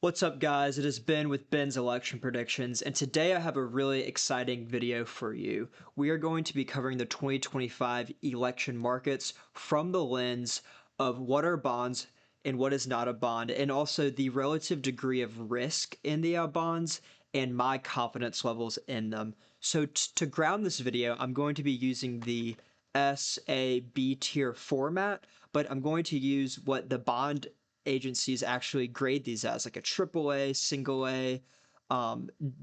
What's up, guys? It has Ben with Ben's Election Predictions, and today I have a really exciting video for you. We are going to be covering the 2025 election markets from the lens of what are bonds and what is not a bond, and also the relative degree of risk in the bonds and my confidence levels in them. So to ground this video, I'm going to be using the S, A, B tier format, but I'm going to use what the bond agencies actually grade these as, like a triple A, single A,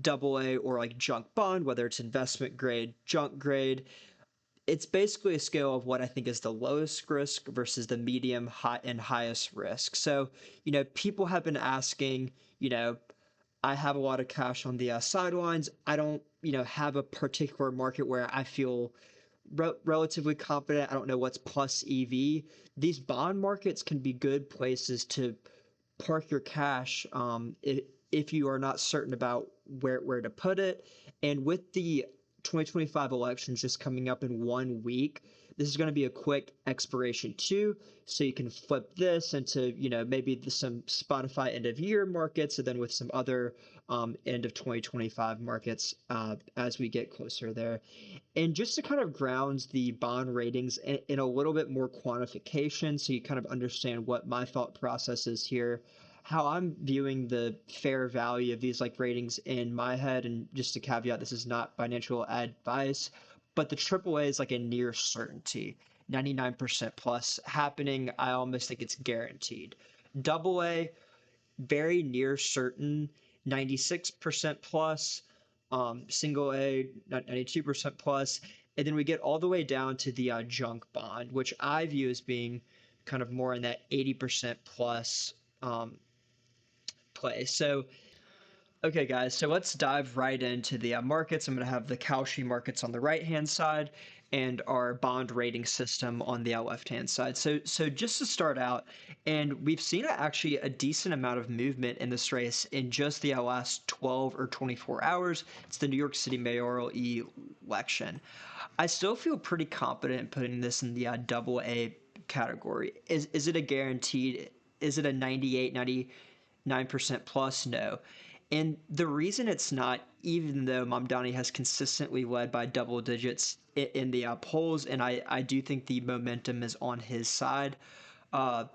double A, or like junk bond, whether it's investment grade, junk grade. It's basically a scale of what I think is the lowest risk versus the medium, high, and highest risk. So, people have been asking, I have a lot of cash on the sidelines. I don't, have a particular market where I feel relatively confident. I don't know what's plus EV. These bond markets can be good places to park your cash if you are not certain about where to put it. And with the 2025 elections just coming up in 1 week, this is going to be a quick expiration too, so you can flip this into maybe some Spotify end of year markets, and then with some other end of 2025 markets as we get closer there. And just to kind of ground the bond ratings in a little bit more quantification, so you kind of understand what my thought process is here, how I'm viewing the fair value of these like ratings in my head. And just to caveat, this is not financial advice, but the AAA is like a near certainty, 99% plus happening. I almost think it's guaranteed. Double A, very near certain, 96% plus. Single A, 92% plus. And then we get all the way down to the junk bond, which I view as being kind of more in that 80% plus play. So, okay, guys, so let's dive right into the markets. I'm going to have the Kalshi markets on the right-hand side and our bond rating system on the left-hand side. So just to start out, and we've seen actually a decent amount of movement in this race in just the last 12 or 24 hours. It's the New York City mayoral election. I still feel pretty confident in putting this in the double A category. Is it a guaranteed? Is it a 98, 99% plus? No. And the reason it's not, even though Mamdani has consistently led by double digits in the polls, and I do think the momentum is on his side, uh,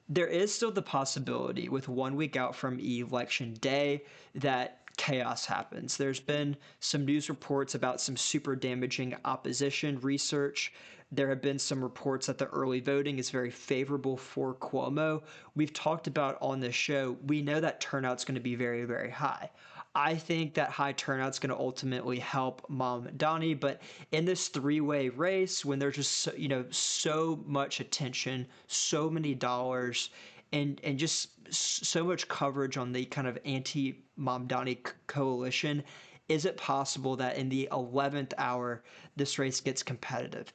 there is still the possibility with 1 week out from election day that chaos happens. There's been some news reports about some super damaging opposition research. There have been some reports that the early voting is very favorable for Cuomo. We've talked about on this show, we know that turnout's going to be very, very high. I think that high turnout's going to ultimately help Mamdani, but in this three-way race, when there's just so much attention, so many dollars, and just so much coverage on the kind of anti-Mamdani coalition, is it possible that in the 11th hour this race gets competitive?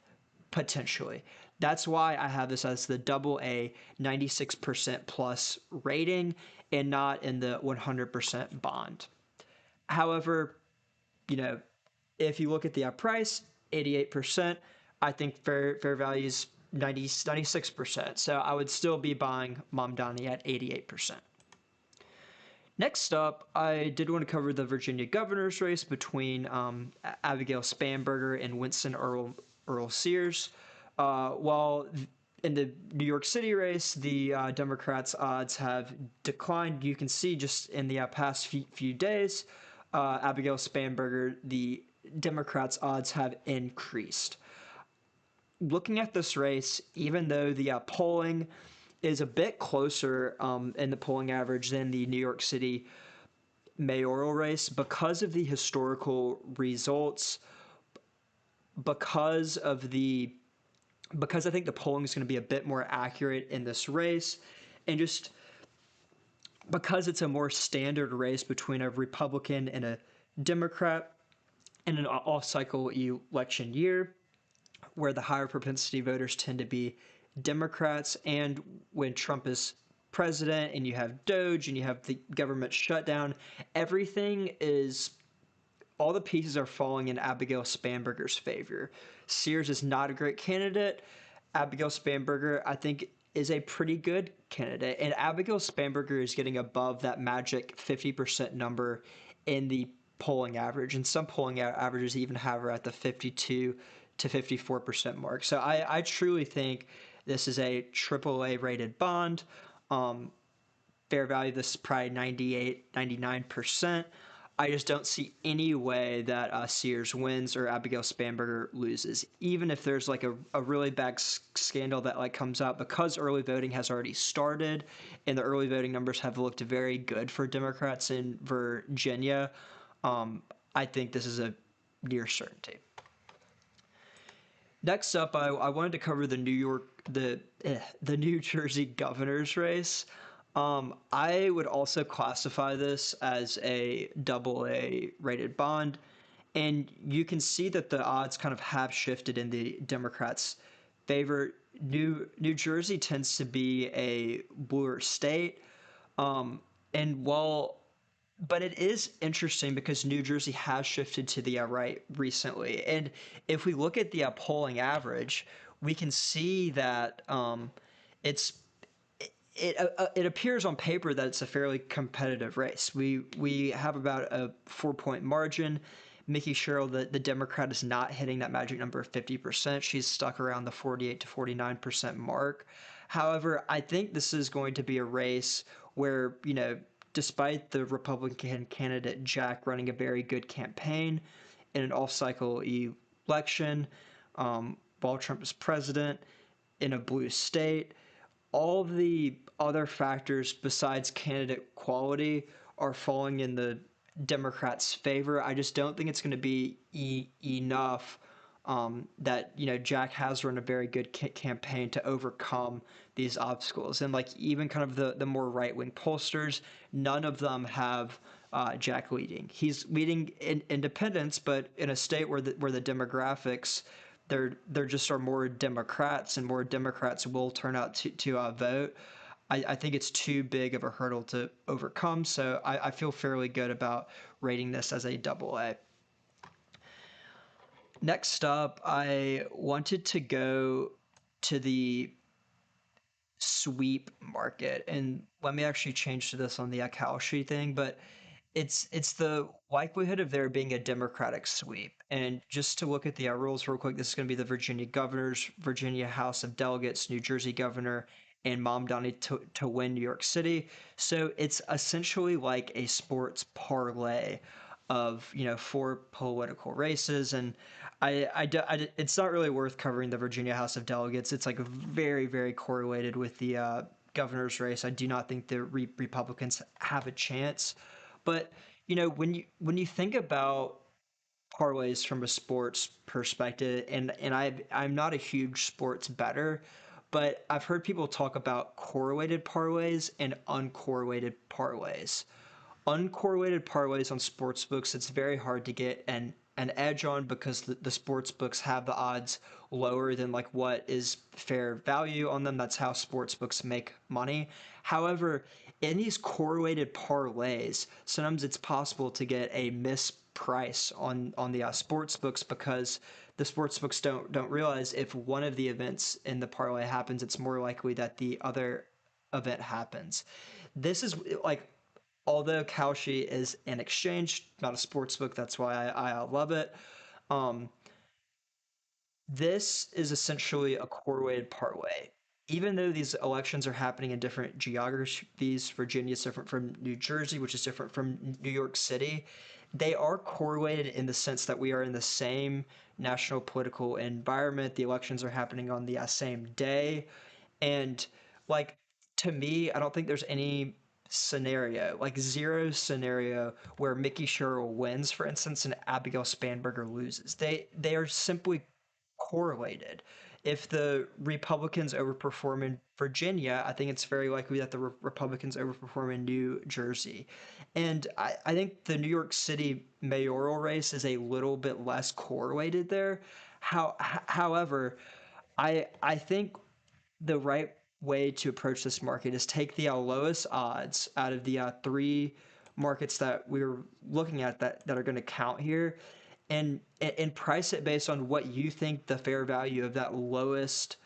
Potentially. That's why I have this as the double A 96% plus rating and not in the 100% bond. However, you know, if you look at the price, 88%, I think fair value is 96%. So I would still be buying Mamdani at 88%. Next up, I did want to cover the Virginia governor's race between Abigail Spanberger and Winston Earl Sears. While in the New York City race, the Democrats' odds have declined. You can see just in the past few days, Abigail Spanberger, the Democrats' odds have increased. Looking at this race, even though the polling is a bit closer in the polling average than the New York City mayoral race, because of the historical results, because I think the polling is going to be a bit more accurate in this race, and just because it's a more standard race between a Republican and a Democrat in an off-cycle election year, where the higher propensity voters tend to be Democrats, and when Trump is president and you have Doge and you have the government shutdown, all the pieces are falling in Abigail Spanberger's favor. Sears is not a great candidate. Abigail Spanberger, I think is a pretty good candidate, and Abigail Spanberger is getting above that magic 50% number in the polling average, and some polling averages even have her at the 52 to 54% mark. So I truly think this is a AAA rated bond. Um, Fair value, this is probably 98, 99%. I just don't see any way that Sears wins or Abigail Spanberger loses, even if there's like a really bad scandal that like comes out, because early voting has already started and the early voting numbers have looked very good for Democrats in Virginia. um, I think this is a near certainty. Next up, I wanted to cover the New Jersey governor's race. I would also classify this as a double A rated bond, and you can see that the odds kind of have shifted in the Democrats' favor. New Jersey tends to be a bluer state, um, and while but it is interesting because New Jersey has shifted to the right recently. And if we look at the polling average, we can see that it's it appears on paper that it's a fairly competitive race. We have about a 4 point margin. Mickey Sherrill, the Democrat, is not hitting that magic number of 50%. She's stuck around the 48 to 49% mark. However, I think this is going to be a race where, despite the Republican candidate Jack running a very good campaign in an off-cycle election, while Trump is president in a blue state, all the other factors besides candidate quality are falling in the Democrats' favor. I just don't think it's going to be enough that Jack has run a very good campaign to overcome these obstacles. And like even kind of the more right wing pollsters, none of them have Jack leading. He's leading in independents, but in a state where the demographics there just are more Democrats, and more Democrats will turn out to vote. I think it's too big of a hurdle to overcome, so I feel fairly good about rating this as a double A. Next up, I wanted to go to the sweep market, and let me actually change to this on the Kalshi thing, but it's the likelihood of there being a Democratic sweep. And just to look at the rules real quick, this is going to be the Virginia governors, Virginia House of Delegates, New Jersey governor, and Mamdani to win New York City. So it's essentially like a sports parlay of four political races. And it's not really worth covering the Virginia House of Delegates. It's like very, very correlated with the governor's race. I do not think the Republicans have a chance. But when you think about parlays from a sports perspective, and I'm not a huge sports bettor, but I've heard people talk about correlated parlays and uncorrelated parlays. Uncorrelated parlays on sports books, it's very hard to get an edge on because the sports books have the odds lower than like what is fair value on them. That's how sports books make money. However, in these correlated parlays, sometimes it's possible to get a misprice on the sports books because the sports books don't realize if one of the events in the parlay happens, it's more likely that the other event happens. This is like, although Kalshi is an exchange, not a sports book, that's why I love it. Um, this is essentially a correlated parlay. Even though these elections are happening in different geographies, Virginia is different from New Jersey, which is different from New York City, they are correlated in the sense that we are in the same national political environment. The elections are happening on the same day. And like, to me, I don't think there's any scenario, like zero scenario, where Mickey Sherrill wins, for instance, and Abigail Spanberger loses. They are simply correlated. If the Republicans overperform in Virginia, I think it's very likely that the Republicans overperform in New Jersey. And I think the New York City mayoral race is a little bit less correlated there. However, I think the right way to approach this market is take the lowest odds out of the three markets that we were looking at that are going to count here, and price it based on what you think the fair value of that lowest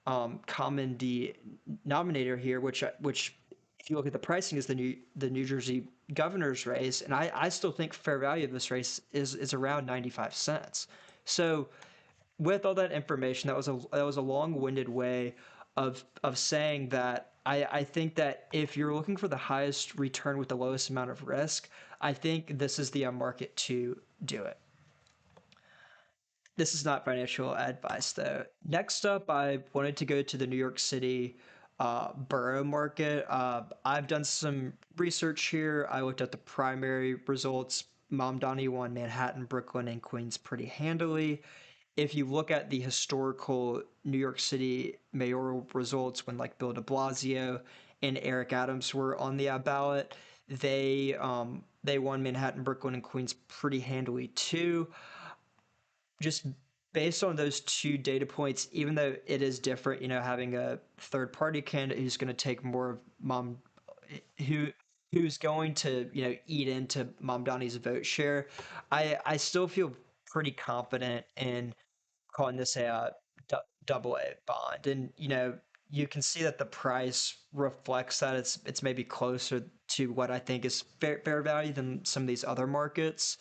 common denominator here, which if you look at the pricing is the New Jersey governor's race, and I still think fair value of this race is around 95 cents. So with all that information, that was a long-winded way of saying that I think that if you're looking for the highest return with the lowest amount of risk, I think this is the market to do it. This is not financial advice, though. Next up, I wanted to go to the New York City borough market. I've done some research here. I looked at the primary results. Mamdani won Manhattan, Brooklyn, and Queens pretty handily. If you look at the historical New York City mayoral results when like Bill de Blasio and Eric Adams were on the ballot, they won Manhattan, Brooklyn, and Queens pretty handily too. Just based on those two data points, even though it is different, having a third party candidate who's going to take more of mom, who who's going to eat into Mamdani's vote share, I still feel pretty confident in calling this a double A bond, and you can see that the price reflects that it's maybe closer to what I think is fair value than some of these other markets.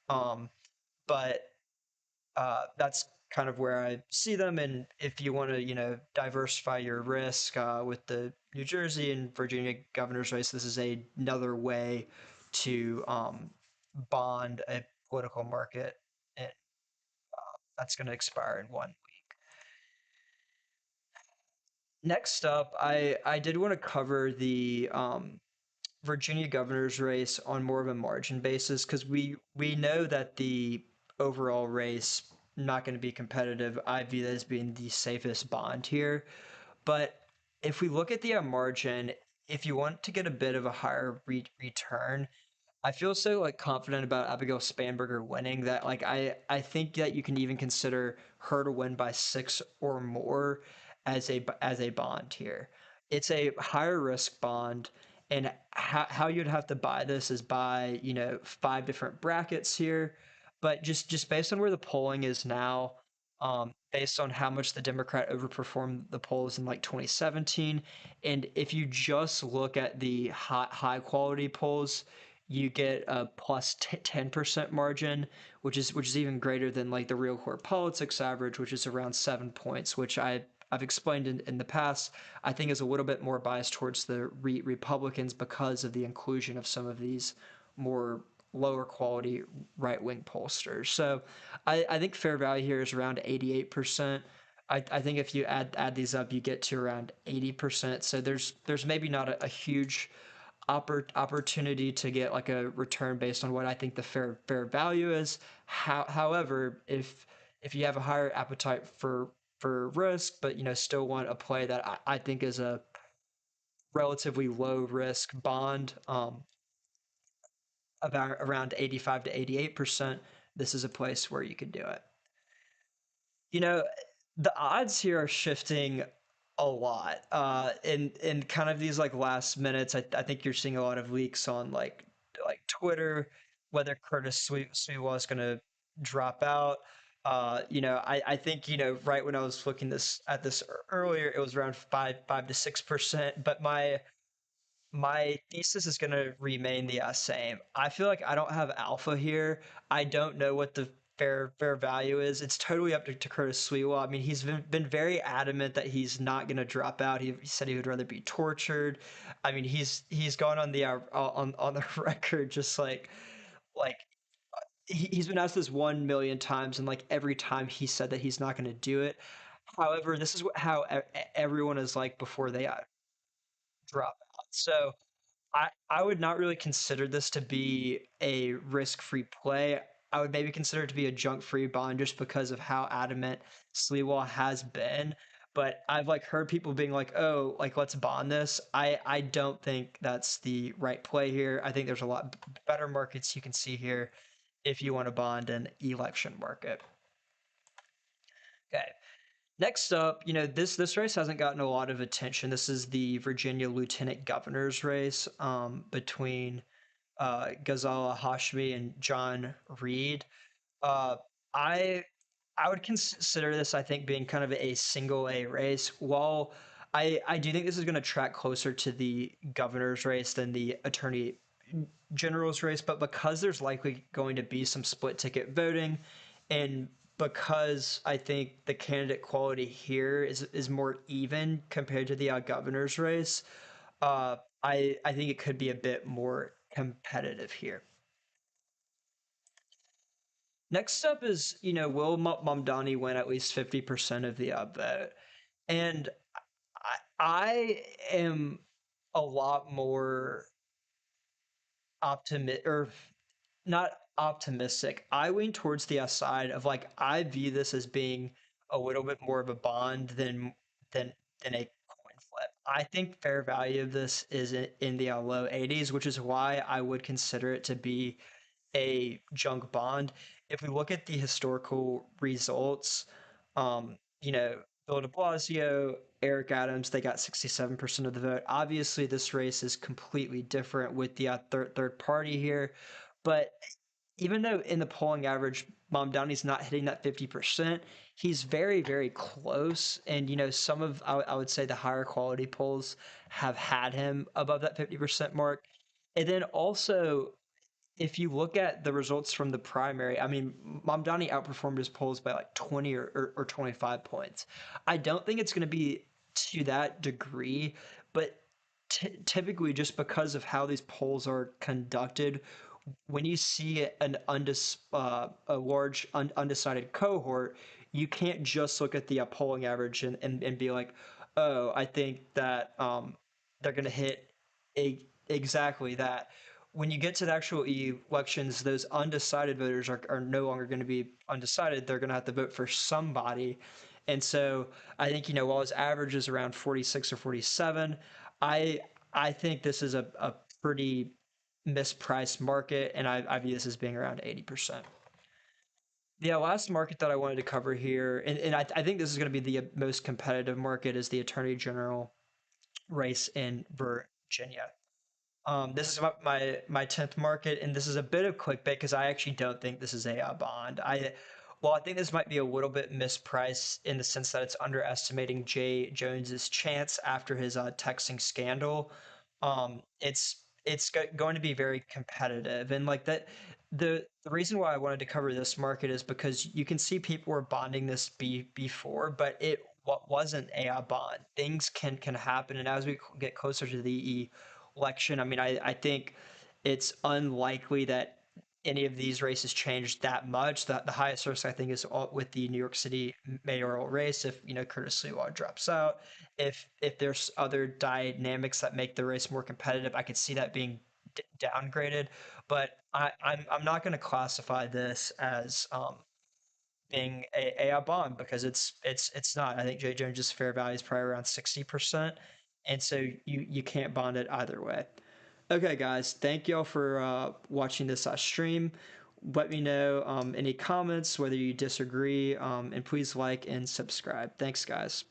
Um, but that's kind of where I see them. And if you want to, diversify your risk with the New Jersey and Virginia governor's race, this is another way to bond a political market, and that's going to expire in 1 week. Next up, I did want to cover the Virginia governor's race on more of a margin basis because we know that the overall race not going to be competitive. I view that as being the safest bond here. But if we look at the margin, if you want to get a bit of a higher return, I feel so like confident about Abigail Spanberger winning that like I think that you can even consider her to win by six or more as a bond here. It's a higher risk bond, and how you'd have to buy this is by five different brackets here, but just based on where the polling is now, based on how much the Democrat overperformed the polls in like 2017, and if you just look at the high quality polls, you get a plus 10% margin, which is even greater than like the Real Core Politics average, which is around 7 points, which I've explained in the past, I think is a little bit more biased towards the Republicans because of the inclusion of some of these more lower quality right wing pollsters. So I think fair value here is around 88%. I think if you add these up, you get to around 80%. So there's maybe not a huge opportunity to get like a return based on what I think the fair value is. However, if you have a higher appetite for risk, but still want a play that I think is a relatively low risk bond, about around 85 to 88%, this is a place where you could do it. You know, the odds here are shifting a lot. In kind of these like last minutes, I think you're seeing a lot of leaks on like Twitter, whether Sewell is going to drop out. I think right when I was looking this at this earlier, it was around 5 to 6%. But my thesis is going to remain the same. I feel like I don't have alpha here. I don't know what the fair value is. It's totally up to Curtis Sliwa. I mean, he's been very adamant that he's not going to drop out. He said he would rather be tortured. I mean, he's gone on the on the record just like he's been asked this 1 million times, and like every time he said that he's not going to do it. However, this is how everyone is like before they drop out. So I would not really consider this to be a risk-free play. I would maybe consider it to be a junk-free bond just because of how adamant Sliwa has been. But I've like heard people being like, "Oh, like let's bond this." I don't think that's the right play here. I think there's a lot better markets you can see here if you want to bond an election market. Okay. Next up, this race hasn't gotten a lot of attention. This is the Virginia Lieutenant Governor's race between Ghazala Hashmi and John Reed. Uh, I I would consider this, I think, being kind of a single A race. While I do think this is going to track closer to the governor's race than the attorney general's race, but because there's likely going to be some split ticket voting, and because I think the candidate quality here is more even compared to the governor's race, I think it could be a bit more competitive here. Next up is, will Mamdani win at least 50% of the vote? And I am a lot more optimistic, or not optimistic. I lean towards the side of like I view this as being a little bit more of a bond than than a coin flip. I think fair value of this is in the low 80s, which is why I would consider it to be a junk bond. If we look at the historical results, you know, Bill de Blasio, Eric Adams, they got 67% of the vote. Obviously, this race is completely different with the third party here. But even though in the polling average, Mamdani's not hitting that 50%, he's very, very close. And, some of, I would say, the higher quality polls have had him above that 50% mark. And then also, if you look at the results from the primary, I mean, Mamdani outperformed his polls by like 20 or 25 points. I don't think it's going to be to that degree, but typically, just because of how these polls are conducted, when you see a large undecided cohort, you can't just look at the polling average and be like, oh, I think that they're going to hit exactly that. When you get to the actual elections, those undecided voters are no longer going to be undecided. They're going to have to vote for somebody. And so I think, while his average is around 46 or 47, I I think this is a pretty mispriced market, and I view this as being around 80%. The last market that I wanted to cover here, and I think this is going to be the most competitive market, is the Attorney General race in Virginia. This is my 10th market, and this is a bit of clickbait because I actually don't think this is a bond. Well, I think this might be a little bit mispriced in the sense that it's underestimating Jay Jones's chance after his texting scandal. It's going to be very competitive, and like that. The reason why I wanted to cover this market is because you can see people were bonding this before, but it what wasn't a bond. Things can happen, and as we get closer to the election. I mean, I think it's unlikely that any of these races change that much. The highest risk, I think, is with the New York City mayoral race. If Curtis Sliwa drops out, if there's other dynamics that make the race more competitive, I could see that being downgraded. But I'm not going to classify this as being a bond because it's not. I think Jay Jones's fair value is probably around 60%, and so you can't bond it either way. Okay, guys, thank y'all for watching this stream. Let me know any comments, whether you disagree, and please like and subscribe. Thanks, guys.